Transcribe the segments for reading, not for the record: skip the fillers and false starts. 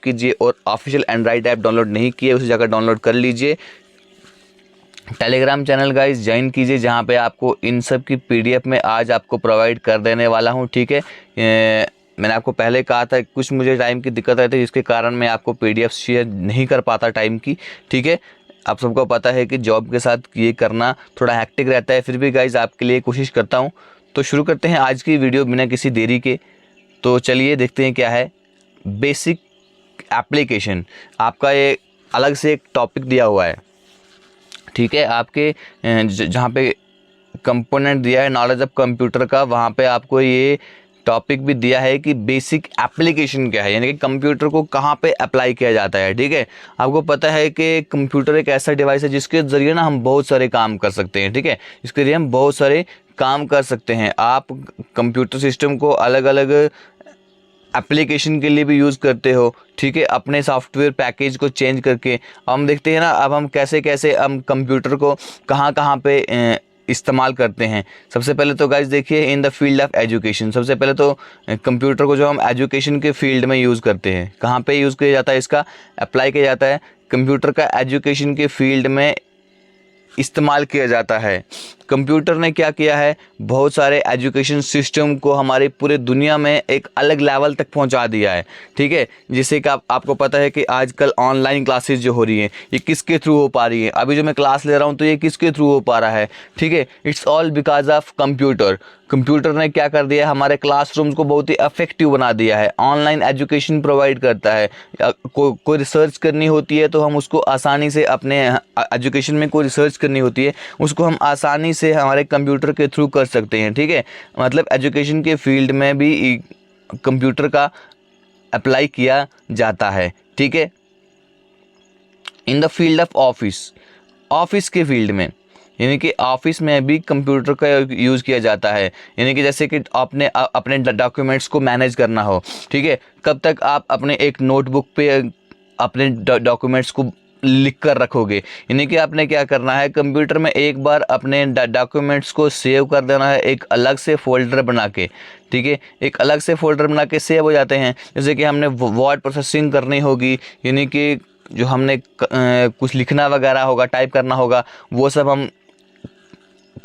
कीजिए, और official Android app download नहीं किए उसे जाकर डाउनलोड कर लीजिए। टेलीग्राम चैनल गाइस ज्वाइन कीजिए, जहाँ पे आपको इन सब की PDF में आज आपको प्रोवाइड कर देने वाला हूँ, ठीक है। मैंने आपको पहले कहा था कुछ मुझे टाइम की दिक्कत आई थी, जिसके कारण मैं आपको PDF शेयर नहीं कर पाता टाइम की, ठीक है। आप सबको पता है कि जॉब के साथ ये करना थोड़ा हैक्टिक रहता है, फिर भी गाइस आपके लिए कोशिश करता हूँ। तो शुरू करते हैं आज की वीडियो बिना किसी देरी के। तो चलिए देखते हैं क्या है बेसिक एप्लीकेशन। आपका ये अलग से एक टॉपिक दिया हुआ है, ठीक है। आपके जहाँ पे कंपोनेंट दिया है नॉलेज ऑफ कंप्यूटर का, वहाँ पे आपको ये टॉपिक भी दिया है कि बेसिक एप्लीकेशन क्या है, यानी कि कंप्यूटर को कहाँ पे अप्लाई किया जाता है, ठीक है। आपको पता है कि कंप्यूटर एक ऐसा डिवाइस है जिसके ज़रिए ना हम बहुत सारे काम कर सकते हैं, ठीक है। इसके लिए हम बहुत सारे काम कर सकते हैं। आप कंप्यूटर सिस्टम को अलग अलग एप्लीकेशन के लिए भी यूज़ करते हो, ठीक है, अपने सॉफ्टवेयर पैकेज को चेंज करके। हम देखते हैं ना अब हम कैसे कैसे हम कंप्यूटर को कहाँ कहाँ पे इस्तेमाल करते हैं। सबसे पहले तो गाइस देखिए in the field of education, सबसे पहले तो कंप्यूटर को जो हम एजुकेशन के फील्ड में यूज़ करते हैं, कहाँ पे यूज़ किया जाता है, इसका अप्लाई किया जाता है कंप्यूटर का एजुकेशन के फील्ड में इस्तेमाल किया जाता है। कंप्यूटर ने क्या किया है, बहुत सारे एजुकेशन सिस्टम को हमारी पूरे दुनिया में एक अलग लेवल तक पहुंचा दिया है, ठीक है। जिससे कि आपको पता है कि आजकल ऑनलाइन क्लासेस जो हो रही हैं ये किसके थ्रू हो पा रही है। अभी जो मैं क्लास ले रहा हूं तो ये किसके थ्रू हो पा रहा है, ठीक है। It's all because of computer. Computer ने क्या कर दिया है, हमारे क्लासरूम्स को बहुत ही इफेक्टिव बना दिया है। ऑनलाइन एजुकेशन प्रोवाइड करता है। कोई रिसर्च करनी होती है तो हम उसको आसानी से अपने एजुकेशन में कोई रिसर्च करनी होती है उसको हम आसानी से हमारे कंप्यूटर के थ्रू कर सकते हैं, ठीक है। मतलब एजुकेशन के फील्ड में भी कंप्यूटर का अप्लाई किया जाता है, ठीक है। In the field of office के फील्ड में, यानी कि ऑफिस में भी कंप्यूटर का यूज़ किया जाता है। यानी कि जैसे कि आपने अपने डॉक्यूमेंट्स को मैनेज करना हो, ठीक है। कब तक आप अपने एक नोटबुक पे अपने डॉक्यूमेंट्स को लिख कर रखोगे, यानी कि आपने क्या करना है, कंप्यूटर में एक बार अपने डॉक्यूमेंट्स को सेव कर देना है एक अलग से फोल्डर बना के, ठीक है। एक अलग से फोल्डर बना के सेव हो जाते हैं। जैसे कि हमने वर्ड प्रोसेसिंग करनी होगी, यानी कि जो हमने कुछ लिखना वगैरह होगा, टाइप करना होगा, वो सब हम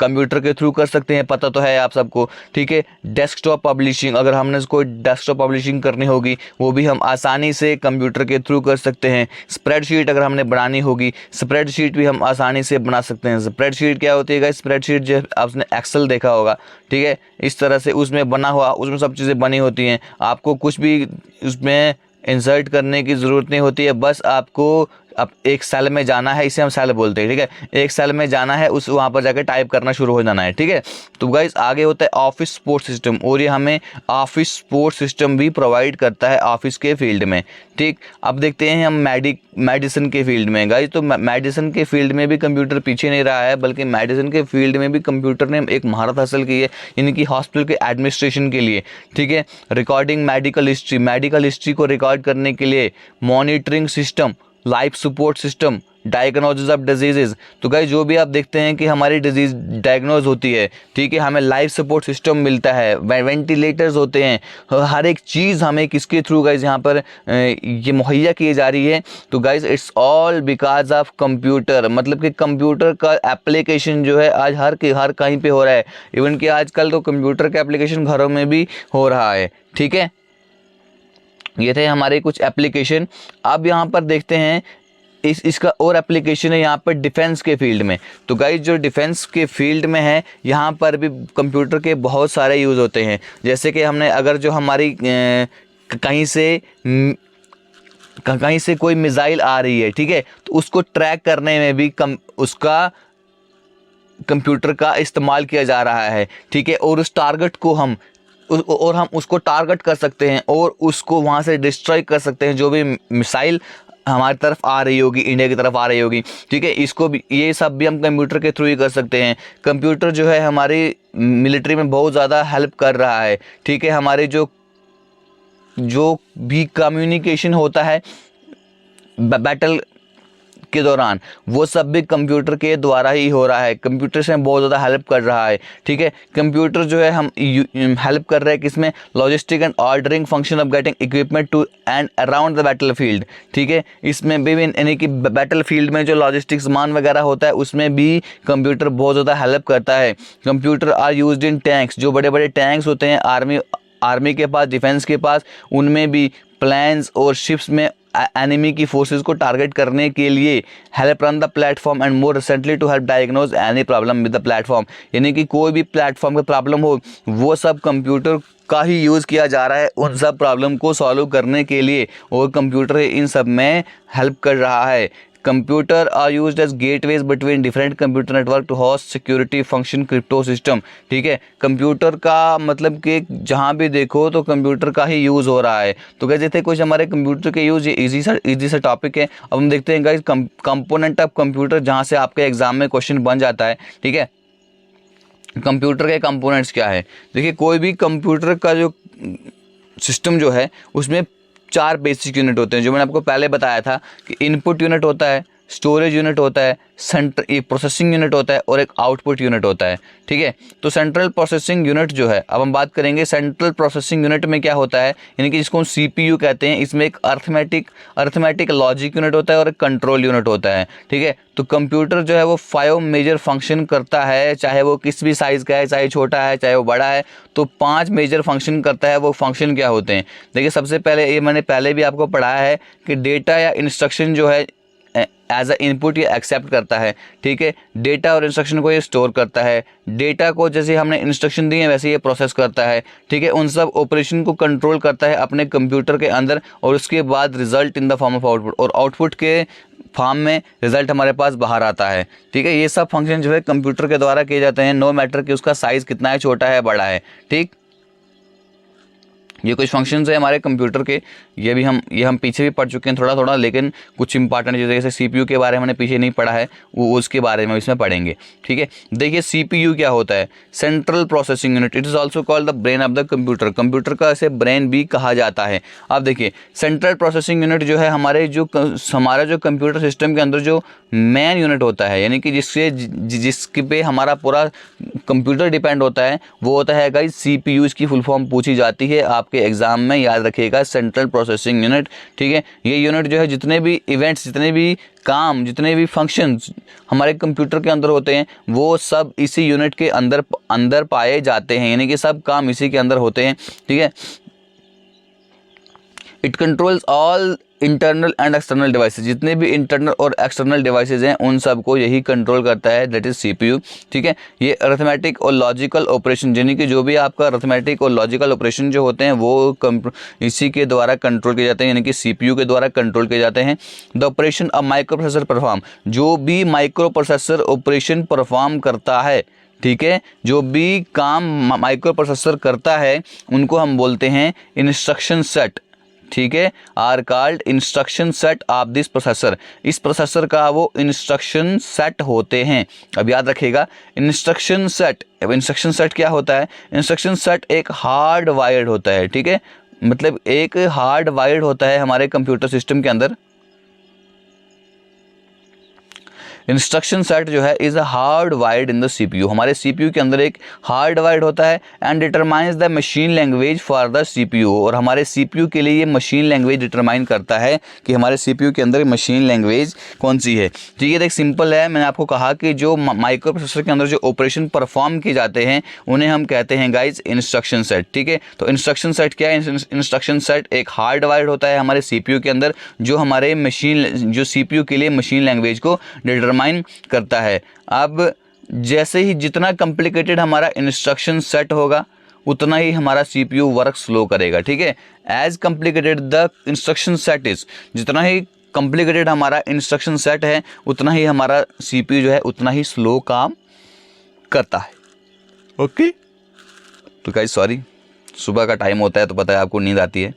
कंप्यूटर के थ्रू कर सकते हैं, पता तो है आप सबको, ठीक है। डेस्कटॉप पब्लिशिंग, अगर हमने कोई डेस्कटॉप पब्लिशिंग करनी होगी वो भी हम आसानी से कंप्यूटर के थ्रू कर सकते हैं। स्प्रेडशीट अगर हमने बनानी होगी, स्प्रेडशीट भी हम आसानी से बना सकते हैं। स्प्रेडशीट क्या होती है, स्प्रेडशीट जो आपने एक्सेल देखा होगा, ठीक है, इस तरह से उसमें बना हुआ, उसमें सब चीज़ें बनी होती हैं। आपको कुछ भी उसमें इंसर्ट करने की ज़रूरत नहीं होती है, बस आपको अब एक सेल में जाना है, इसे हम सेल बोलते हैं, ठीक है। एक सेल में जाना है, उस वहाँ पर जाकर टाइप करना शुरू हो जाना है, ठीक है। तो गाइस आगे होता है ऑफिस सपोर्ट सिस्टम, और ये हमें ऑफिस सपोर्ट सिस्टम भी प्रोवाइड करता है ऑफिस के फील्ड में, ठीक। अब देखते हैं हम मेडिसिन के फील्ड में गाइस। तो मेडिसिन के फील्ड में भी कंप्यूटर पीछे नहीं रहा है, बल्कि मेडिसिन के फील्ड में भी कंप्यूटर ने एक महारत हासिल की है, यानी कि हॉस्पिटल के एडमिनिस्ट्रेशन के लिए, ठीक है। रिकॉर्डिंग मेडिकल हिस्ट्री को रिकॉर्ड करने के लिए, monitoring system, life support system, diagnosis of diseases. तो गाइस जो भी आप देखते हैं कि हमारी डिजीज डायग्नोज होती है, ठीक है, हमें लाइफ सपोर्ट सिस्टम मिलता है, वेंटिलेटर्स होते हैं, हर एक चीज़ हमें किसके थ्रू गाइस यहाँ पर ये मुहैया की जा रही है। तो guys it's all because of computer. मतलब कि कंप्यूटर का एप्लीकेशन जो है आज हर कहीं पे हो रहा है। इवन कि आजकल तो कंप्यूटर का एप्लीकेशन घरों में भी हो रहा है, ठीक है। ये थे हमारे कुछ एप्लीकेशन। अब यहाँ पर देखते हैं इसका और एप्लीकेशन है यहाँ पर डिफेंस के फील्ड में। तो गाइस जो डिफेंस के फील्ड में है यहाँ पर भी कंप्यूटर के बहुत सारे यूज़ होते हैं। जैसे कि हमने अगर जो हमारी कहीं से कोई मिसाइल आ रही है, ठीक है, तो उसको ट्रैक करने में भी उसका कंप्यूटर का इस्तेमाल किया जा रहा है, ठीक है। और उस टारगेट को हम उसको टारगेट कर सकते हैं और उसको वहाँ से डिस्ट्रॉय कर सकते हैं, जो भी मिसाइल हमारी तरफ आ रही होगी, इंडिया की तरफ आ रही होगी, ठीक है। इसको भी, ये सब भी हम कंप्यूटर के थ्रू ही कर सकते हैं। कंप्यूटर जो है हमारी मिलिट्री में बहुत ज़्यादा हेल्प कर रहा है, ठीक है। हमारे जो भी कम्युनिकेशन होता है बैटल के दौरान, वो सब भी कंप्यूटर के द्वारा ही हो रहा है। कंप्यूटर से बहुत ज़्यादा हेल्प कर रहा है, ठीक है। कंप्यूटर जो है हम हेल्प कर रहे हैं किसमें, logistic and ordering function of getting equipment to and around the battlefield, ठीक है। इसमें भी यानी कि बैटल फील्ड में जो लॉजिस्टिक सामान वगैरह होता है उसमें भी कंप्यूटर बहुत ज़्यादा हेल्प करता है। Computer are used in tanks, जो बड़े बड़े टैंक्स होते हैं आर्मी के पास, डिफेंस के पास, उनमें भी प्लेन्स और शिप्स में एनिमी की फोर्सेस को टारगेट करने के लिए help run the platform and more recently to help diagnose any problem with the platform. यानी कि कोई भी प्लेटफॉर्म का प्रॉब्लम हो वो सब कंप्यूटर का ही यूज़ किया जा रहा है उन सब प्रॉब्लम को सॉल्व करने के लिए, और कंप्यूटर इन सब में हेल्प कर रहा है। Computer are used as gateways between different computer network to host security function crypto system, ठीक है। कंप्यूटर का मतलब कि जहाँ भी देखो तो कंप्यूटर का ही यूज़ हो रहा है। तो कैसे थे कुछ हमारे कंप्यूटर के यूज़, ये इजी सा टॉपिक है। अब हम देखते हैं गाइस कंपोनेंट ऑफ कंप्यूटर, जहाँ से आपके एग्जाम में क्वेश्चन बन जाता है, ठीक है। कंप्यूटर के कंपोनेंट्स क्या है, देखिए कोई भी कंप्यूटर का जो सिस्टम जो है उसमें 4 बेसिक यूनिट होते हैं, जो मैंने आपको पहले बताया था कि इनपुट यूनिट होता है, स्टोरेज यूनिट होता है, एक प्रोसेसिंग यूनिट होता है और एक आउटपुट यूनिट होता है, ठीक है। तो सेंट्रल प्रोसेसिंग यूनिट जो है, अब हम बात करेंगे सेंट्रल प्रोसेसिंग यूनिट में क्या होता है, यानी कि जिसको हम CPU कहते हैं। इसमें एक अर्थमेटिक लॉजिक यूनिट होता है और एक कंट्रोल यूनिट होता है, ठीक है। तो कंप्यूटर जो है वो 5 मेजर फंक्शन करता है, चाहे वो किस भी साइज़ का है, चाहे छोटा है चाहे वो बड़ा है, तो 5 मेजर फंक्शन करता है। वो फंक्शन क्या होते हैं, देखिए सबसे पहले, ये मैंने पहले भी आपको पढ़ाया है कि डेटा या इंस्ट्रक्शन जो है एज अ इनपुट ये एक्सेप्ट करता है, ठीक है। डेटा और इंस्ट्रक्शन को ये स्टोर करता है। डेटा को जैसे हमने इंस्ट्रक्शन दिए वैसे ये प्रोसेस करता है, ठीक है। उन सब ऑपरेशन को कंट्रोल करता है अपने कंप्यूटर के अंदर, और उसके बाद result in the form of output, और आउटपुट के फॉर्म में रिजल्ट हमारे पास बाहर आता है, ठीक है। ये सब फंक्शन जो है कंप्यूटर के द्वारा किए जाते हैं, नो मैटर कि उसका साइज़ कितना है, छोटा है बड़ा है, ठीक। ये कुछ फंक्शंस है हमारे कंप्यूटर के, ये हम पीछे भी पढ़ चुके हैं थोड़ा थोड़ा, लेकिन कुछ इंपॉर्टेंट चीज़ें जैसे CPU के बारे में हमने पीछे नहीं पढ़ा है, वो उसके बारे में इसमें पढ़ेंगे, ठीक है। देखिए CPU क्या होता है, central processing unit, it is also called the brain of the computer. Computer का इसे ब्रेन भी कहा जाता है। अब देखिए सेंट्रल प्रोसेसिंग यूनिट जो है हमारा जो कंप्यूटर सिस्टम के अंदर जो मेन यूनिट होता है, यानी कि जिसके पे हमारा पूरा कंप्यूटर डिपेंड होता है, वो होता है गाइस CPU। इसकी फुल फॉर्म पूछी जाती है आपके एग्जाम में, याद रखिएगा, सेंट्रल प्रोसेसिंग यूनिट, ठीक है। ये यूनिट जो है जितने भी इवेंट्स, जितने भी काम, जितने भी फंक्शंस हमारे कंप्यूटर के अंदर होते हैं वो सब इसी यूनिट के अंदर पाए जाते हैं, यानी कि सब काम इसी के अंदर होते हैं, ठीक है। It controls all internal and external devices, जितने भी इंटरनल और एक्सटर्नल डिवाइसेज हैं उन सब को यही कंट्रोल करता है, दैट इज CPU, ठीक है। ये अरिथमेटिक और लॉजिकल ऑपरेशन, यानी कि जो भी आपका अरिथमेटिक और लॉजिकल ऑपरेशन जो होते हैं वो इसी के द्वारा कंट्रोल किए जाते हैं, यानी कि CPU के द्वारा कंट्रोल किए जाते हैं। The operation of micro processor perform, जो भी माइक्रो प्रोसेसर ऑपरेशन परफॉर्म करता है, ठीक है, जो भी काम माइक्रो प्रोसेसर करता है उनको हम बोलते हैं इंस्ट्रक्शन सेट, ठीक है, are called instruction set of this processor. इस प्रोसेसर का वो इंस्ट्रक्शन सेट होते हैं। अब याद रखिएगा इंस्ट्रक्शन सेट क्या होता है, इंस्ट्रक्शन सेट एक हार्ड वायर्ड होता है, ठीक है, मतलब एक हार्ड वायर्ड होता है हमारे कंप्यूटर सिस्टम के अंदर। इंस्ट्रक्शन सेट जो है is hard wired in the CPU, हमारे CPU के अंदर एक हार्ड वायर्ड होता है, and determines the machine language for the CPU, और हमारे CPU के लिए ये मशीन लैंग्वेज डिटरमाइन करता है कि हमारे CPU के अंदर मशीन लैंग्वेज कौन सी है, ठीक है। देख सिंपल है, मैंने आपको कहा कि जो माइक्रो प्रोसेसर के अंदर जो ऑपरेशन परफॉर्म किए जाते हैं उन्हें हम कहते हैं गाइज इंस्ट्रक्शन सेट, ठीक है। तो इंस्ट्रक्शन सेट क्या है, इंस्ट्रक्शन सेट एक हार्ड वायर्ड होता है हमारे CPU के अंदर, जो हमारे जो CPU के लिए मशीन लैंग्वेज को डिटरमाइन करता है। अब जैसे ही जितना कॉम्प्लिकेटेड हमारा इंस्ट्रक्शन सेट होगा उतना ही हमारा CPU वर्क स्लो करेगा, ठीक है। As complicated the instruction set is, जितना ही कॉम्प्लिकेटेड हमारा इंस्ट्रक्शन सेट है उतना ही हमारा CPU जो है उतना ही स्लो काम करता है, ओके। तो गाइस सॉरी, सुबह का टाइम होता है तो पता है आपको नींद आती है,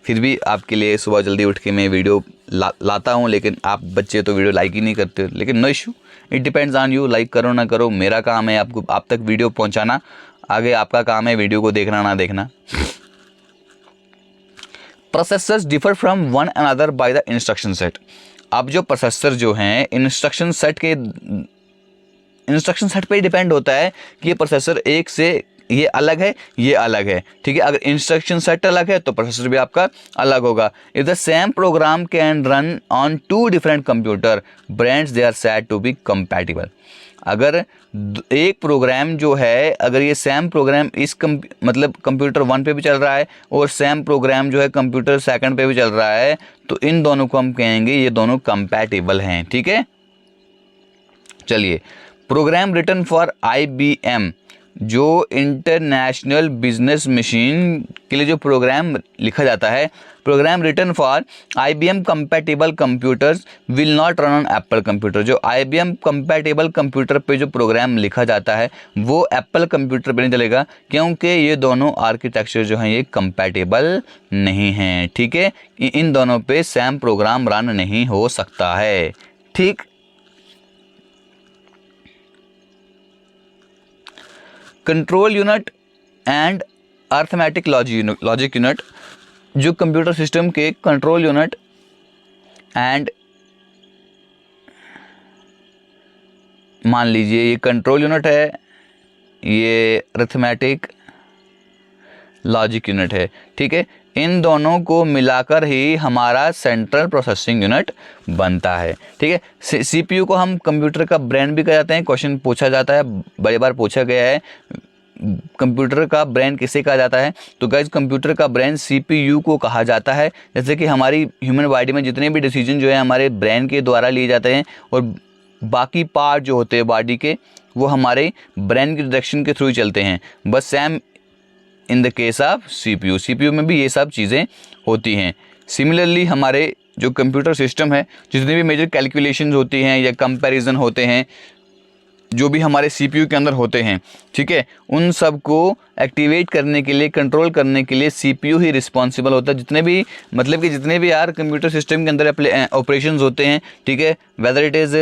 फिर भी आपके लिए सुबह जल्दी उठ के मैं वीडियो लाता हूँ, लेकिन आप बच्चे तो वीडियो लाइक ही नहीं करते, लेकिन no issue, it depends on you, like करो ना करो, मेरा काम है आपको आप तक वीडियो पहुँचाना, आगे आपका काम है वीडियो को देखना ना देखना। Processors differ from one another by the instruction set. अब जो प्रोसेसर जो हैं इंस्ट्रक्शन सेट पे ही डिपेंड होता है कि ये प्रोसेसर एक से ये अलग है, ये अलग है, ठीक है। अगर इंस्ट्रक्शन सेट अलग है तो प्रोसेसर भी आपका अलग होगा। If the same program can run on 2 different computer brands they are said to be compatible. अगर एक प्रोग्राम जो है, अगर ये सेम प्रोग्राम इस मतलब कंप्यूटर 1 पे भी चल रहा है और सेम प्रोग्राम जो है कंप्यूटर 2 पे भी चल रहा है, तो इन दोनों को हम कहेंगे ये दोनों कंपैटिबल हैं, ठीक है। चलिए, प्रोग्राम रिटन फॉर IBM, जो इंटरनेशनल बिजनेस मशीन के लिए जो प्रोग्राम लिखा जाता है, program written for IBM compatible computers will not run on Apple computer. जो IBM कंपैटिबल कंप्यूटर पे जो प्रोग्राम लिखा जाता है वो एप्पल कंप्यूटर पे नहीं चलेगा, क्योंकि ये दोनों आर्किटेक्चर जो हैं ये कंपैटिबल नहीं हैं, ठीक है। इन दोनों पे सेम प्रोग्राम रन नहीं हो सकता है, ठीक। Control unit and arithmetic logic unit, जो कंप्यूटर सिस्टम के कंट्रोल यूनिट एंड, मान लीजिए ये कंट्रोल यूनिट है, ये अर्थमेटिक लॉजिक यूनिट है, ठीक है। इन दोनों को मिलाकर ही हमारा सेंट्रल प्रोसेसिंग यूनिट बनता है, ठीक है। CPU को हम कंप्यूटर का ब्रेन भी कह जाते हैं, क्वेश्चन पूछा जाता है, बड़ी बार पूछा गया है, कंप्यूटर का ब्रेन किसे कहा जाता है। तो गाइज कंप्यूटर का ब्रेन CPU को कहा जाता है। जैसे कि हमारी ह्यूमन बॉडी में जितने भी डिसीजन जो है हमारे ब्रेन के द्वारा लिए जाते हैं, और बाकी पार्ट जो होते हैं बॉडी के वो हमारे ब्रेन की डायरेक्शन के थ्रू ही चलते हैं। बस same in the case of CPU में भी ये सब चीज़ें होती हैं। सिमिलरली हमारे जो कंप्यूटर सिस्टम है, जितने भी मेजर कैलकुलेशंस होती हैं या कंपैरिजन होते हैं जो भी हमारे CPU के अंदर होते हैं, ठीक है, उन सब को एक्टिवेट करने के लिए, कंट्रोल करने के लिए CPU ही रिस्पॉन्सिबल होता है। जितने भी मतलब कि जितने भी यार कंप्यूटर सिस्टम के अंदर ऑपरेशंस होते हैं, ठीक है, whether it is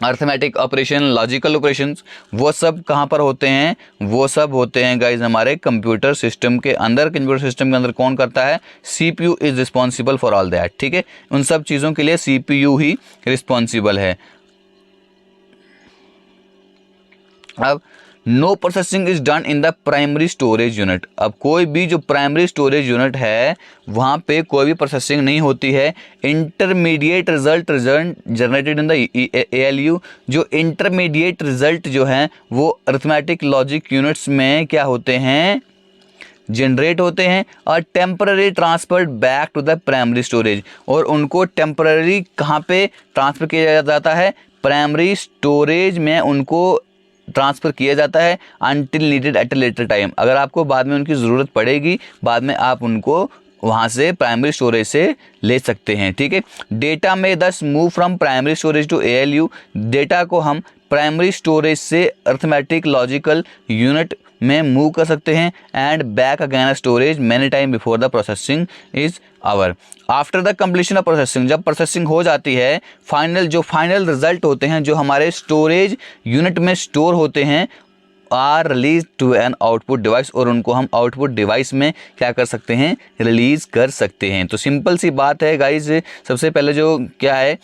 arithmetic operation, logical operations, वो सब कहाँ पर होते हैं, वो सब होते हैं गाइज हमारे कंप्यूटर सिस्टम के अंदर। कंप्यूटर सिस्टम के अंदर कौन करता है, CPU is responsible for all that, ठीक है। उन सब चीज़ों के लिए CPU ही रिस्पॉन्सिबल है। अब no processing is done in the primary storage unit. अब कोई भी जो प्राइमरी स्टोरेज यूनिट है वहाँ पे कोई भी प्रोसेसिंग नहीं होती है। Intermediate result generated in the ALU, जो इंटरमीडिएट रिजल्ट जो हैं वो अरिथमेटिक लॉजिक यूनिट्स में क्या होते हैं, जनरेट होते हैं, और temporary transferred back to the primary storage. और उनको टेम्पररी कहाँ पे ट्रांसफ़र किया जाता है, प्राइमरी स्टोरेज में उनको ट्रांसफ़र किया जाता है until needed at a later time. अगर आपको बाद में उनकी ज़रूरत पड़ेगी, बाद में आप उनको वहाँ से प्राइमरी स्टोरेज से ले सकते हैं, ठीक है। डेटा में this move from primary storage to ALU। डेटा को हम प्राइमरी स्टोरेज से अरिथमेटिक लॉजिकल यूनिट में मूव कर सकते हैं and back again storage many time before the processing is over. After the completion of processing, जब प्रोसेसिंग हो जाती है, फाइनल रिजल्ट होते हैं जो हमारे स्टोरेज यूनिट में स्टोर होते हैं, are release to an output device, और उनको हम आउटपुट डिवाइस में क्या कर सकते हैं, रिलीज कर सकते हैं। तो सिंपल सी बात है गाइज, सबसे पहले जो क्या है,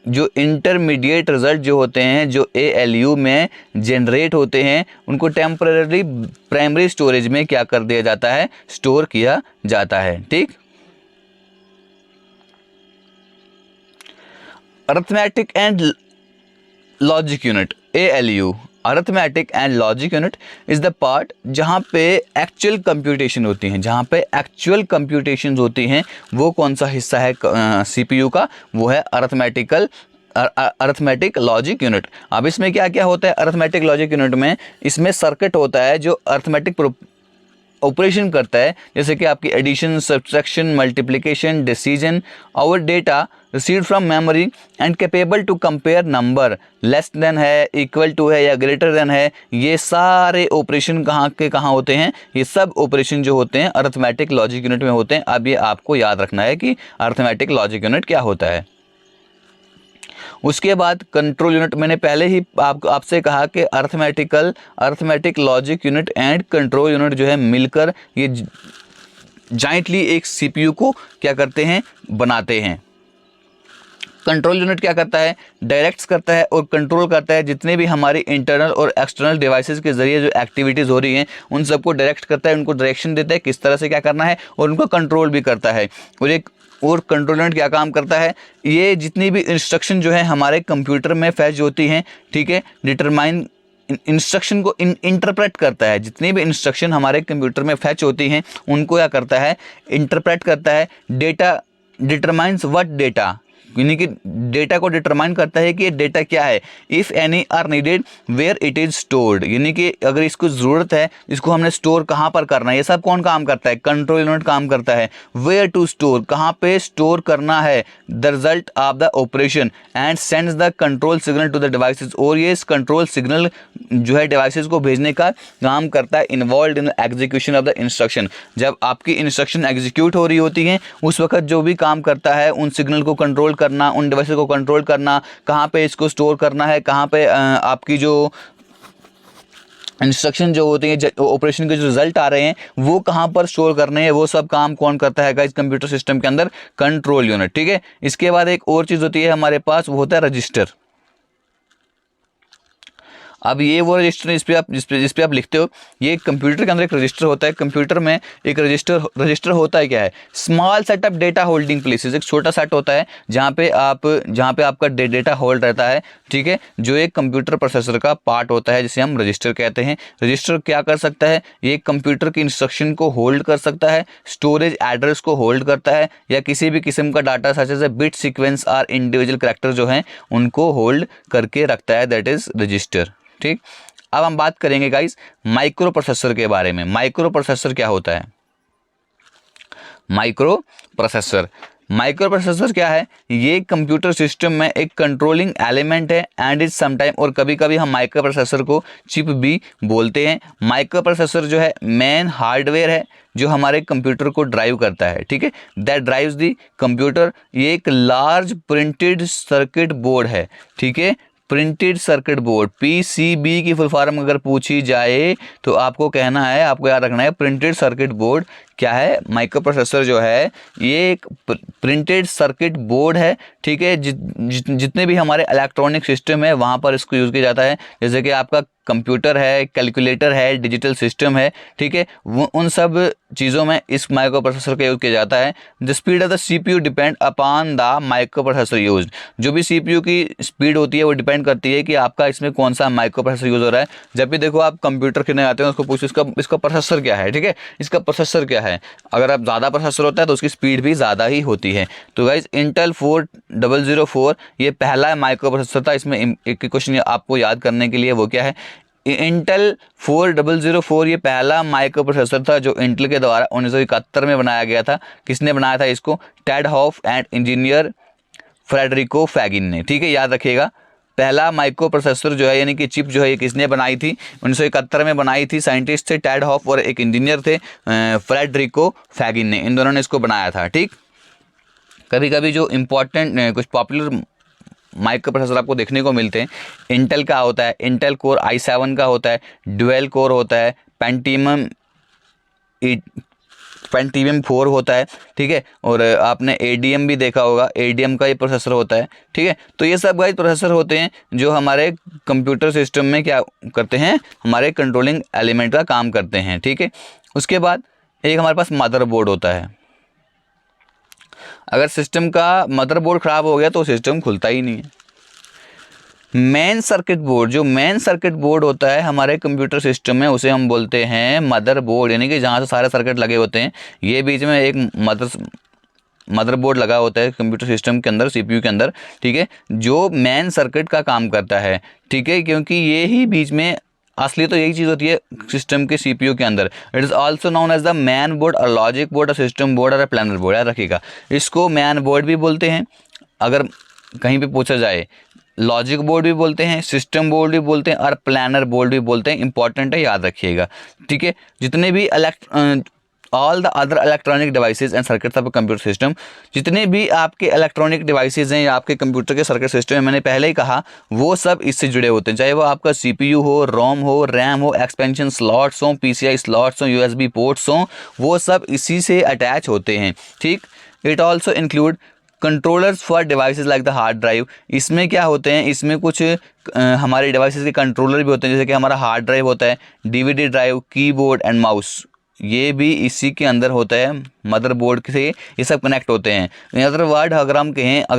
जो इंटरमीडिएट रिजल्ट जो होते हैं जो ALU में जनरेट होते हैं, उनको टेम्पररी प्राइमरी स्टोरेज में क्या कर दिया जाता है, स्टोर किया जाता है, ठीक। Arithmetic and logic unit ALU, arithmetic and logic unit is the part जहाँ पे एक्चुअल कंप्यूटेशन होती हैं, जहाँ पे एक्चुअल कंप्यूटेशन होती हैं। वो कौन सा हिस्सा है CPU का, वो है अरिथमेटिक लॉजिक यूनिट। अब इसमें क्या क्या होता है अरिथमेटिक लॉजिक यूनिट में, इसमें सर्किट होता है जो अरिथमेटिक ऑपरेशन करता है, जैसे कि आपकी addition, subtraction, multiplication, decision. Our data received from memory and capable to compare number, less than है, इक्वल टू है या ग्रेटर देन है, ये सारे ऑपरेशन कहाँ के कहाँ होते हैं, ये सब ऑपरेशन जो होते हैं अरिथमेटिक लॉजिक यूनिट में होते हैं। अब ये आपको याद रखना है कि अरिथमेटिक लॉजिक यूनिट क्या होता है। उसके बाद कंट्रोल यूनिट, मैंने पहले ही आपसे कहा कि arithmetic logic unit and control unit जो है मिलकर ये जॉइंटली एक CPU को क्या करते हैं, बनाते हैं। कंट्रोल यूनिट क्या करता है, डायरेक्ट्स करता है और कंट्रोल करता है जितने भी हमारे इंटरनल और एक्सटर्नल डिवाइसेस के जरिए जो एक्टिविटीज़ हो रही हैं उन सबको डायरेक्ट करता है, उनको डायरेक्शन देता है किस तरह से क्या करना है और उनको कंट्रोल भी करता है। और कंट्रोल यूनिट क्या काम करता है, ये जितनी भी इंस्ट्रक्शन जो है हमारे कंप्यूटर में फैच होती हैं, ठीक है, डिटरमाइन इंस्ट्रक्शन को इंटरप्रेट करता है। जितनी भी इंस्ट्रक्शन हमारे कंप्यूटर में फैच होती हैं उनको क्या करता है, इंटरप्रेट करता है। डेटा डिटरमाइंस व्हाट डेटा, यानी कि डेटा को डिटरमाइन करता है कि ये डेटा क्या है। If any are needed where it is stored, यानी कि अगर इसको ज़रूरत है इसको हमने स्टोर कहाँ पर करना है, ये सब कौन काम करता है, कंट्रोल यूनिट काम करता है। वेयर टू स्टोर, कहाँ पे स्टोर करना है the result of the operation and sends the control signal to the devices, और ये इस कंट्रोल सिग्नल जो है डिवाइसेस को भेजने का काम करता है। Involve in the execution of the instruction, जब आपकी इंस्ट्रक्शन एग्जीक्यूट हो रही होती हैं उस वक्त जो भी काम करता है उन सिग्नल को कंट्रोल करना, उन डिवाइसेस को कंट्रोल करना, कहाँ पे इसको स्टोर करना है, कहाँ पे आपकी जो इंस्ट्रक्शन जो होती है ऑपरेशन के जो रिजल्ट आ रहे हैं वो कहाँ पर स्टोर करने हैं, वो सब काम कौन करता है गाइस, कंप्यूटर सिस्टम के अंदर कंट्रोल यूनिट। ठीक है, इसके बाद एक और चीज़ होती है हमारे पास, वो होता है रजिस्टर। अब ये वो रजिस्टर जिस पे आप लिखते हो, ये कंप्यूटर के अंदर एक रजिस्टर होता है। कंप्यूटर में एक रजिस्टर होता है क्या है, small set of data holding places, एक छोटा सेट होता है जहाँ पे आपका डेटा होल्ड रहता है। ठीक है, जो एक कंप्यूटर प्रोसेसर का पार्ट होता है जिसे हम रजिस्टर कहते हैं। रजिस्टर क्या कर सकता है, ये कंप्यूटर की इंस्ट्रक्शन को होल्ड कर सकता है, स्टोरेज एड्रेस को होल्ड करता है, या किसी भी किस्म का data such as bit sequence और इंडिविजुअल कैरेक्टर जो हैं उनको होल्ड करके रखता है, दैट इज रजिस्टर। ठीक, अब हम बात करेंगे गाइस माइक्रो प्रोसेसर के बारे में। माइक्रो प्रोसेसर क्या होता है, माइक्रो प्रोसेसर क्या है, ये कंप्यूटर सिस्टम में एक कंट्रोलिंग एलिमेंट है एंड इज समटाइम, और कभी कभी हम माइक्रो प्रोसेसर को चिप भी बोलते हैं। माइक्रो प्रोसेसर जो है मेन हार्डवेयर है जो हमारे कंप्यूटर को ड्राइव करता है। ठीक है, दैट ड्राइव्स द कंप्यूटर। ये एक लार्ज प्रिंटेड सर्किट बोर्ड है। ठीक है, प्रिंटेड सर्किट बोर्ड, पीसीबी की फुल फॉर्म अगर पूछी जाए तो आपको कहना है, आपको याद रखना है प्रिंटेड सर्किट बोर्ड क्या है। माइक्रो प्रोसेसर जो है ये एक प्रिंटेड सर्किट बोर्ड है। ठीक है, जितने भी हमारे इलेक्ट्रॉनिक सिस्टम है वहाँ पर इसको यूज़ किया जाता है, जैसे कि आपका कंप्यूटर है, कैलकुलेटर है, डिजिटल सिस्टम है। ठीक है, वो उन सब चीज़ों में इस माइक्रो प्रोसेसर का यूज़ किया जाता है। The speed of the CPU depend upon the micro processor use. जो भी सीपीयू की स्पीड होती है वो डिपेंड करती है कि आपका इसमें कौन सा माइक्रो प्रोसेसर यूज़ हो रहा है। जब भी देखो आप कंप्यूटर खरीदने आते हैं उसको पूछो इसका प्रोसेसर क्या है। ठीक है, इसका प्रोसेसर क्या है। अगर आप ज़्यादा प्रोसेसर होता है तो उसकी स्पीड भी ज़्यादा ही होती है। तो गाइस इंटेल 4004 ये पहला माइक्रो प्रोसेसर था। इसमें एक क्वेश्चन आपको याद करने के लिए, वो क्या है, इंटेल 4004 ये पहला माइक्रो प्रोसेसर था जो इंटेल के द्वारा 1971 में बनाया गया था। किसने बनाया था इसको, Ted Hoff and engineer Federico Faggin ने। ठीक है, याद रखिएगा, पहला माइक्रो प्रोसेसर जो है यानी कि चिप जो है ये किसने बनाई थी, 1971 में बनाई थी। साइंटिस्ट थे टेड हॉफ और एक इंजीनियर थे फ्रेडरिको फैगिन ने, इन दोनों ने इसको बनाया था। ठीक, कभी कभी जो इम्पोर्टेंट कुछ पॉपुलर माइक्रो प्रोसेसर आपको देखने को मिलते हैं, इंटेल का होता है, इंटेल कोर i7 का होता है, डुअल कोर होता है, पेंटियम 4 होता है। ठीक है, और आपने एडीएम भी देखा होगा, एडीएम का ये प्रोसेसर होता है। ठीक है, तो ये सब गाइस प्रोसेसर होते हैं जो हमारे कंप्यूटर सिस्टम में क्या करते हैं, हमारे कंट्रोलिंग एलिमेंट का काम करते हैं। ठीक है, उसके बाद एक हमारे पास मदरबोर्ड होता है। अगर सिस्टम का मदरबोर्ड ख़राब हो गया तो सिस्टम खुलता ही नहीं है। मेन सर्किट बोर्ड, जो मेन सर्किट बोर्ड होता है हमारे कंप्यूटर सिस्टम में उसे हम बोलते हैं मदरबोर्ड, यानी कि जहाँ से सारे सर्किट लगे होते हैं। ये बीच में एक मदरबोर्ड लगा होता है कंप्यूटर सिस्टम के अंदर, सीपीयू के अंदर। ठीक है, जो मेन सर्किट का काम करता है। ठीक है, क्योंकि ये ही बीच में असली तो यही चीज़ होती है सिस्टम के सीपीयू के अंदर। It is also known as the main board और लॉजिक बोर्ड और सिस्टम बोर्ड और प्लानर बोर्ड। याद रखिएगा, इसको मैन बोर्ड भी बोलते हैं, अगर कहीं पे पूछा जाए लॉजिक बोर्ड भी बोलते हैं, सिस्टम बोर्ड भी बोलते हैं और प्लानर बोर्ड भी बोलते हैं। इंपॉर्टेंट है, याद रखिएगा। ठीक है, जितने भी all the other electronic devices and circuits of computer system, जितने भी आपके इलेक्ट्रॉनिक डिवाइसेज हैं या आपके कंप्यूटर के सर्किट सिस्टम है, मैंने पहले ही कहा वो सब इससे जुड़े होते हैं। चाहे वो आपका सीपीयू हो, रोम हो, रैम हो, एक्सपेंशन स्लॉट्स हो, पीसीआई स्लॉट्स हो, यूएसबी पोर्ट्स हो, वो सब इसी से अटैच होते हैं। ठीक, it also include controllers for devices like the hard drive, इसमें क्या होते हैं, इसमें कुछ हमारे डिवाइसेस के कंट्रोलर भी होते हैं, जैसे कि हमारा हार्ड ड्राइव होता है, DVD drive, keyboard and mouse, ये भी इसी के अंदर होता है, मदरबोर्ड से ये सब कनेक्ट होते हैं। इन अदर वर्ड अगर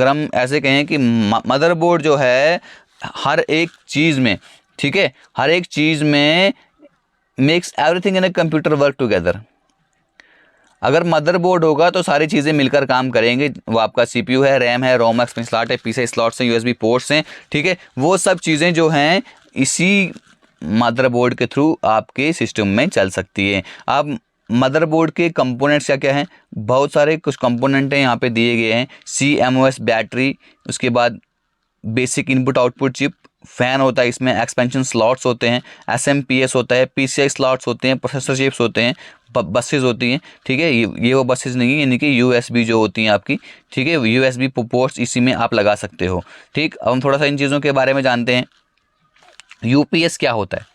हम ऐसे कहें कि मदरबोर्ड जो है हर एक चीज़ में, ठीक है, हर एक चीज़ में makes everything in a computer work together. अगर मदरबोर्ड होगा तो सारी चीज़ें मिलकर काम करेंगे, वो आपका सीपीयू है, रैम है, रोम एक्सपेंस स्लॉट है, पीसीआई स्लॉट्स हैं, यूएसबी पोर्ट्स हैं, ठीक है, वो सब चीज़ें जो हैं इसी मदरबोर्ड के थ्रू आपके सिस्टम में चल सकती है। अब मदरबोर्ड के कंपोनेंट्स क्या क्या हैं, बहुत सारे कुछ कंपोनेंट हैं यहाँ पे दिए गए हैं, CMOS बैटरी, उसके बाद basic input output chip, fan होता है इसमें, एक्सपेंशन स्लॉट्स होते हैं, SMPS होता है, PCI स्लॉट्स होते हैं, प्रोसेसर चिप्स होते हैं, बसेज होती हैं, ठीक है, ये वो बसेज नहीं है, यानी कि USB जो होती हैं आपकी, ठीक है, USB पोर्ट्स इसी में आप लगा सकते हो। ठीक, अब हम थोड़ा सा इन चीज़ों के बारे में जानते हैं। UPS क्या होता है?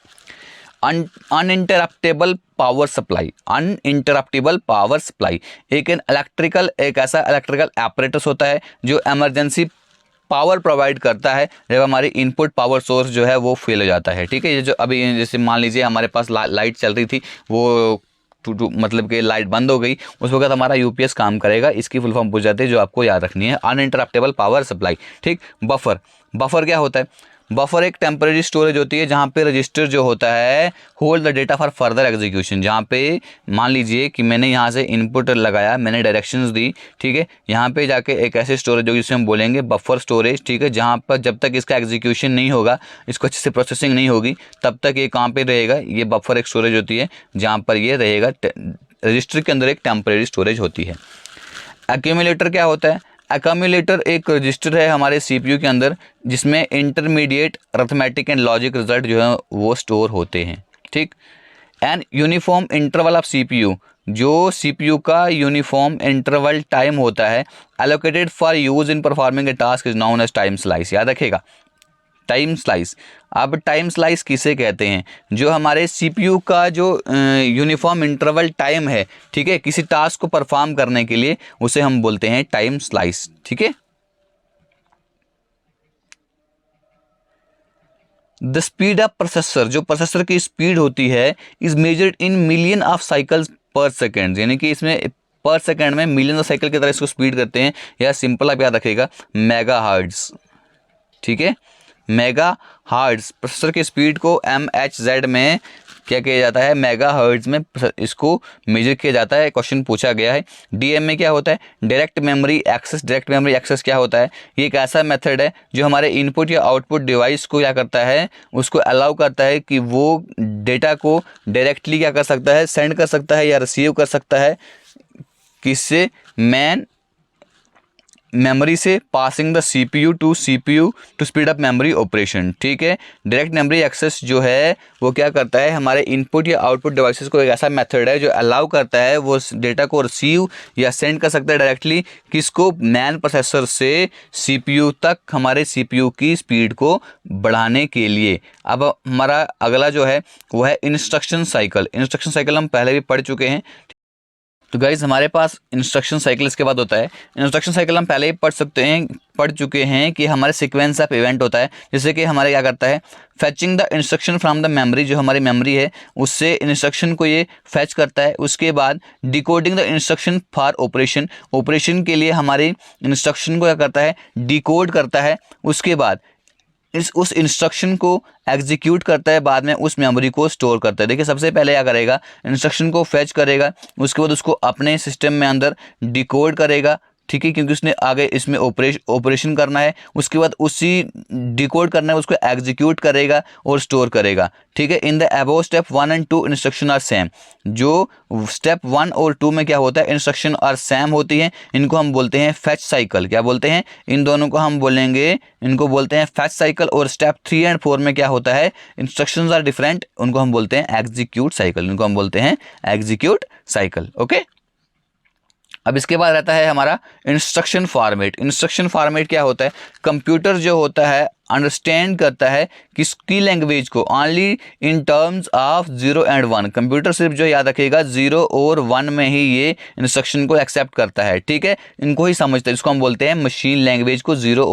Uninterruptible power supply. Uninterruptible power supply एक ऐसा इलेक्ट्रिकल एपरेटस होता है जो इमरजेंसी पावर प्रोवाइड करता है जब हमारी इनपुट पावर सोर्स जो है वो फेल हो जाता है। ठीक है, ये जो अभी जैसे मान लीजिए हमारे पास लाइट चल रही थी, वो मतलब कि लाइट बंद हो गई, उस वक्त हमारा UPS काम करेगा। इसकी फुल फॉर्म पूछ जाते हैं जो आपको याद रखनी है, अनइंटरप्टेबल पावर सप्लाई। ठीक, बफर क्या होता है? बफर एक टेम्परेरी स्टोरेज होती है जहाँ पे रजिस्टर जो होता है hold the data for further execution. जहाँ पे मान लीजिए कि मैंने यहाँ से इनपुट लगाया, मैंने डायरेक्शंस दी, ठीक है, यहाँ पे जाके एक ऐसे स्टोरेज होगी जिसे हम बोलेंगे बफर स्टोरेज। ठीक है, जहाँ पर जब तक इसका एग्जीक्यूशन नहीं होगा, इसको अच्छे से प्रोसेसिंग नहीं होगी, तब तक ये कहाँ पे रहेगा, ये बफर एक स्टोरेज होती है जहाँ पर ये रहेगा। रजिस्टर के अंदर एक टेम्परेरी स्टोरेज होती है। एक्यूमुलेटर क्या होता है? एक्यूमुलेटर एक रजिस्टर है हमारे CPU के अंदर जिसमें intermediate arithmetic and logic result जो है वो स्टोर होते हैं। ठीक, and uniform interval of CPU, जो CPU का यूनिफॉर्म इंटरवल टाइम होता है allocated for use in performing a task is known as time slice. याद रखेगा, टाइम स्लाइस। अब टाइम स्लाइस किसे कहते हैं? जो हमारे CPU का जो यूनिफॉर्म इंटरवल टाइम है, ठीक है, किसी टास्क को परफॉर्म करने के लिए, उसे हम बोलते हैं टाइम स्लाइस। ठीक है, द स्पीड ऑफ प्रोसेसर, जो प्रोसेसर की स्पीड होती है, is measured in million of cycles पर सेकेंड, यानी कि इसमें पर सेकेंड में मिलियन ऑफ साइकिल की तरह इसको स्पीड करते हैं, या सिंपल आप याद रखिएगा मेगाहर्ट्ज। ठीक है, मेगाहर्ट्ज प्रोसेसर की स्पीड को MHz में क्या किया जाता है, मेगाहर्ट्ज में इसको मेजर किया जाता है। क्वेश्चन पूछा गया है। DMA क्या होता है? Direct memory access. Direct memory access क्या होता है? ये एक ऐसा मेथड है जो हमारे इनपुट या आउटपुट डिवाइस को क्या करता है, उसको अलाउ करता है कि वो डेटा को डायरेक्टली क्या कर सकता है, सेंड कर सकता है या रिसीव कर सकता है, किससे, मेमोरी से, passing the CPU to speed up memory operation. ठीक है, डायरेक्ट मेमोरी एक्सेस जो है वो क्या करता है, हमारे इनपुट या आउटपुट डिवाइसेस को एक ऐसा मेथड है जो अलाउ करता है वो डेटा को रिसीव या सेंड कर सकता है डायरेक्टली, किसको, मैन प्रोसेसर से CPU तक, हमारे CPU की स्पीड को बढ़ाने के लिए। अब हमारा अगला जो है वो है इंस्ट्रक्शन साइकिल। इंस्ट्रक्शन साइकिल हम पहले भी पढ़ चुके हैं। तो गाइज हमारे पास इंस्ट्रक्शन साइकिल इसके बाद होता है। इंस्ट्रक्शन साइकिल हम पहले ही पढ़ चुके हैं कि हमारे सीक्वेंस ऑफ इवेंट होता है, जैसे कि हमारे क्या करता है, फैचिंग the instruction from the memory, जो हमारी मेमोरी है उससे इंस्ट्रक्शन को ये फैच करता है। उसके बाद decoding the instruction for operation, operation के लिए हमारी इंस्ट्रक्शन को क्या करता है, डिकोड करता है। उसके बाद उस इंस्ट्रक्शन को एग्जीक्यूट करता है, बाद में उस मेमोरी को स्टोर करता है। देखिए सबसे पहले क्या करेगा, इंस्ट्रक्शन को फैच करेगा, उसके बाद उसको अपने सिस्टम में अंदर डिकोड करेगा। ठीक है, क्योंकि उसने आगे इसमें ऑपरेशन करना है। उसके बाद उसी डिकोड करना है, उसको एग्जीक्यूट करेगा और स्टोर करेगा। ठीक है, इन द अबव स्टेप 1 और 2 इंस्ट्रक्शन आर सेम। जो स्टेप 1 और 2 में क्या होता है, इंस्ट्रक्शन आर सेम होती हैं, इनको हम बोलते हैं फैच साइकिल। क्या बोलते हैं, इन दोनों को हम बोलेंगे, इनको बोलते हैं फैच साइकिल। और स्टेप 3 और 4 में क्या होता है, इंस्ट्रक्शंस आर डिफरेंट, उनको हम बोलते हैं एग्जीक्यूट साइकिल। इनको हम बोलते हैं एग्जीक्यूट साइकिल। ओके, अब इसके बाद रहता है हमारा इंस्ट्रक्शन फॉर्मेट। इंस्ट्रक्शन फॉर्मेट क्या होता है, कंप्यूटर जो होता है अंडरस्टैंड करता है किसकी लैंग्वेज को, only in terms of 0 and 1। Computer सिर्फ जो याद रखेगा 0 और 1 में ही ये इंस्ट्रक्शन को एक्सेप्ट करता है, ठीक है, इनको ही समझता है। इसको हम बोलते हैं मशीन लैंग्वेज को। 0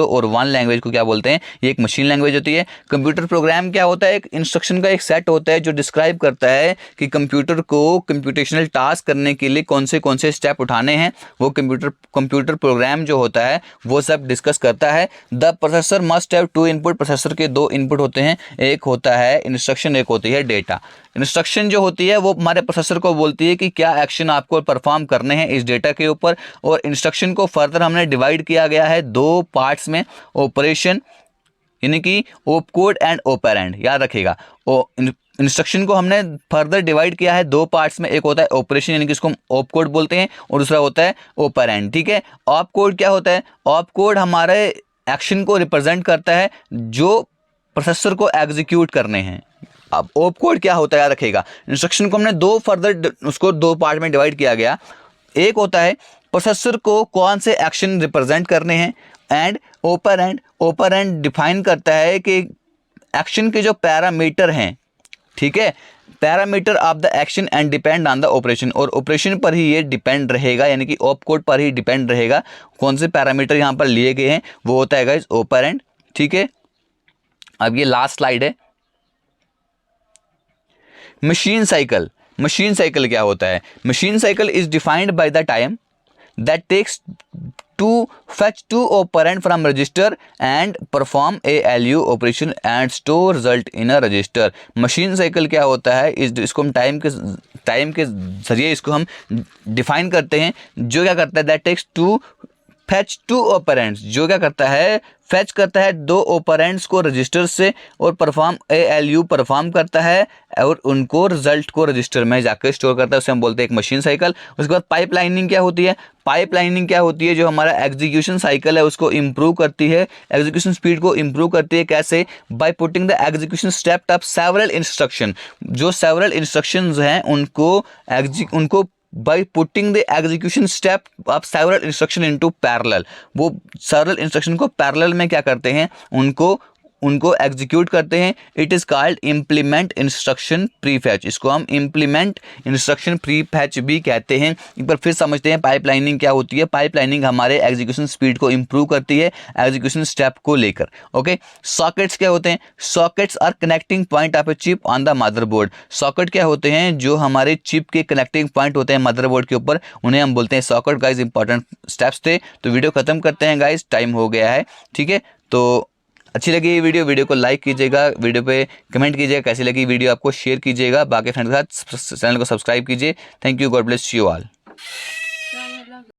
और 1 लैंग्वेज को क्या बोलते हैं, ये एक मशीन लैंग्वेज होती है। कंप्यूटर प्रोग्राम क्या होता है, एक इंस्ट्रक्शन का एक सेट होता है जो डिस्क्राइब करता है कि कंप्यूटर को कंप्यूटेशनल टास्क करने के लिए कौन से स्टेप उठाने हैं। वो कंप्यूटर प्रोग्राम जो होता है वो सब डिस्कस करता है। The processor must have 2 input, processor के 2 इनपुट होते हैं, एक होता है इंस्ट्रक्शन, एक होती है डेटा। इंस्ट्रक्शन जो होती है वो हमारे प्रोसेसर को बोलती है कि क्या एक्शन आपको परफॉर्म करने हैं इस डेटा के ऊपर। और इंस्ट्रक्शन को फर्दर हमने डिवाइड किया गया है 2 पार्ट्स में, ऑपरेशन यानी कि ऑपकोड एंड ऑपरेंड, याद रखिएगा। इंस्ट्रक्शन को हमने फर्दर डिवाइड किया है 2 पार्ट्स में, एक होता है ऑपरेशन यानी कि इसको हम ऑपकोड बोलते हैं, और दूसरा होता है ऑपरेंड, ठीक है। ऑपकोड क्या होता है, ऑपकोड हमारे एक्शन को रिप्रेजेंट करता है जो प्रोसेसर को एग्जीक्यूट करने हैं। अब ऑपकोड क्या होता है, याद रखिएगा। इंस्ट्रक्शन को हमने उसको 2 पार्ट में डिवाइड किया गया। एक होता है प्रोसेसर को कौन से एक्शन रिप्रेजेंट करने हैं, एंड ऑपरेंड डिफाइन करता है कि एक्शन के जो पैरामीटर हैं, ठीक है, parameter of the action and depend on the operation, और ऑपरेशन पर ही ये डिपेंड रहेगा, यानी कि ऑपकोड पर ही डिपेंड रहेगा कौन से पैरामीटर यहाँ पर लिए गए हैं, वो होता है गाइस ऑपरेंड, ठीक है। अब ये लास्ट स्लाइड है। Machine cycle. मशीन साइकिल क्या होता है, machine cycle is defined by the time that takes to fetch 2 operand from register and perform ALU operation and store result in a register। Machine cycle क्या होता है, इसको हम time के जरिए इसको हम डिफाइन करते हैं। जो क्या करता है, that takes to fetch 2 operands, जो क्या करता है, फैच करता है 2 ऑपरेंड्स को रजिस्टर से, और परफॉर्म ALU परफॉर्म करता है, और उनको रिजल्ट को रजिस्टर में जाकर स्टोर करता है, उसे हम बोलते हैं एक मशीन साइकिल। उसके बाद पाइपलाइनिंग क्या होती है, पाइपलाइनिंग क्या होती है, जो हमारा एग्जीक्यूशन साइकिल है उसको इंप्रूव करती है, एग्जीक्यूशन स्पीड को इंप्रूव करती है। कैसे, by putting the execution step of several instruction, जो सेवरल इंस्ट्रक्शंस हैं उनको by putting the execution step of several instruction into parallel, वो several instruction को parallel में क्या करते हैं, उनको एग्जीक्यूट करते हैं। It is called implement instruction prefetch, इसको हम इम्प्लीमेंट इंस्ट्रक्शन प्रीफैच भी कहते हैं। एक बार फिर समझते हैं पाइपलाइनिंग क्या होती है। पाइपलाइनिंग हमारे एग्जीक्यूशन स्पीड को इंप्रूव करती है एग्जीक्यूशन स्टेप को लेकर, ओके। सॉकेट्स क्या होते हैं, sockets are connecting point of a chip on the motherboard. Socket क्या होते हैं, जो हमारे चिप के कनेक्टिंग पॉइंट होते हैं मदरबोर्ड के ऊपर, उन्हें हम बोलते हैं सॉकेट। गाइज इंपॉर्टेंट स्टेप्स थे, तो वीडियो खत्म करते हैं गाइज, टाइम हो गया है, ठीक है। तो अच्छी लगी ये वीडियो को लाइक कीजिएगा, वीडियो पे कमेंट कीजिएगा कैसी लगी वीडियो, आपको शेयर कीजिएगा, बाकी फ्रेंड्स के साथ चैनल को सब्सक्राइब कीजिए। Thank you, God bless you all.